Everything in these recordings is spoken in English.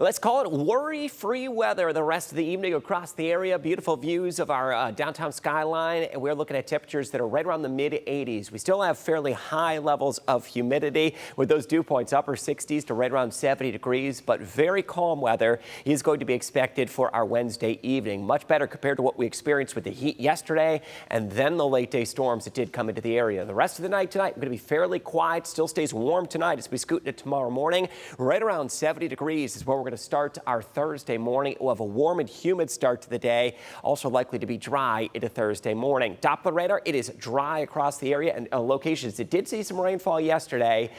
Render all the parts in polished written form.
Let's call it worry-free weather the rest of the evening across the area. Beautiful views of our downtown skyline, and we're looking at temperatures that are right around the mid-80s. We still have fairly high levels of humidity with those dew points upper 60s to right around 70 degrees, but very calm weather is going to be expected for our Wednesday evening. Much better compared to what we experienced with the heat yesterday and then the late-day storms that did come into the area. The rest of the night tonight going to be fairly quiet. Still stays warm tonight as we scoot into tomorrow morning. Right around 70 degrees is where we're going to start our Thursday morning. We'll have a warm and humid start to the day, also likely to be dry into Thursday morning. Doppler radar, it is dry across the area, and locations that did see some rainfall yesterday,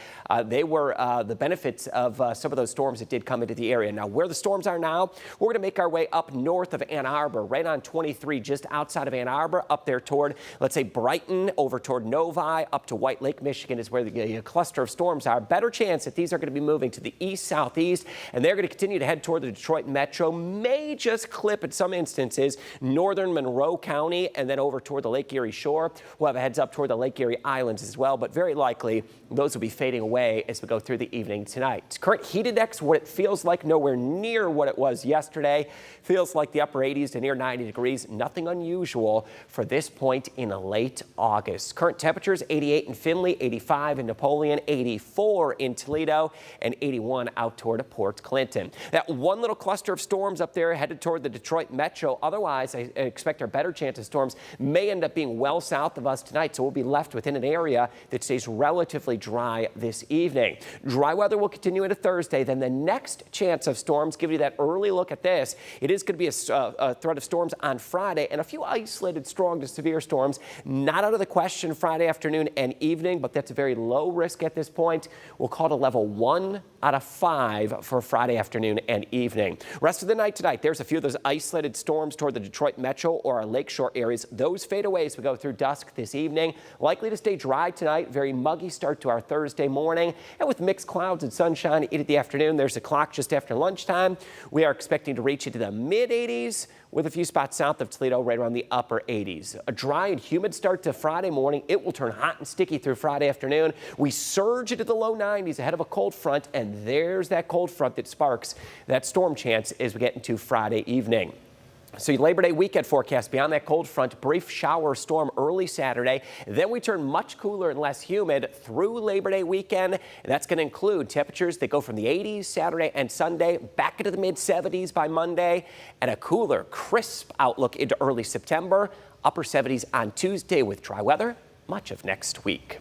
they were the benefits of some of those storms that did come into the area. Now, where the storms are now, we're going to make our way up north of Ann Arbor, right on 23, just outside of Ann Arbor, up there toward, let's say, Brighton, over toward Novi, up to White Lake, Michigan is where the cluster of storms are. Better chance that these are going to be moving to the east-southeast, and they're going to continue to head toward the Detroit metro, may just clip in some instances northern Monroe County and then over toward the Lake Erie shore. We'll have a heads up toward the Lake Erie Islands as well, but very likely those will be fading away as we go through the evening tonight. Current heat index, what it feels like, nowhere near what it was yesterday. Feels like the upper 80s to near 90 degrees. Nothing unusual for this point in late August. Current temperatures 88 in Findlay, 85 in Napoleon, 84 in Toledo, and 81 out toward Port Clinton. That one little cluster of storms up there headed toward the Detroit metro. Otherwise, I expect our better chance of storms may end up being well south of us tonight, so we'll be left within an area that stays relatively dry this evening. Dry weather will continue into Thursday. Then the next chance of storms, give you that early look at this. It is going to be a threat of storms on Friday and a few isolated strong to severe storms. Not out of the question Friday afternoon and evening, but that's a very low risk at this point. We'll call it a level 1 out of 5 for Friday afternoon and evening. Rest of the night tonight, there's a few of those isolated storms toward the Detroit metro or our lakeshore areas. Those fade away as we go through dusk this evening. Likely to stay dry tonight. Very muggy start to our Thursday morning. And with mixed clouds and sunshine into the afternoon, there's a clock just after lunchtime. We are expecting to reach into the mid-80s with a few spots south of Toledo right around the upper 80s. A dry and humid start to Friday morning. It will turn hot and sticky through Friday afternoon. We surge into the low 90s ahead of a cold front, and there's that cold front that sparks that storm chance as we get into Friday evening. So your Labor Day weekend forecast, beyond that cold front, brief shower storm early Saturday. Then we turn much cooler and less humid through Labor Day weekend. And that's going to include temperatures that go from the 80s Saturday and Sunday back into the mid-70s by Monday, and a cooler, crisp outlook into early September, upper 70s on Tuesday with dry weather much of next week.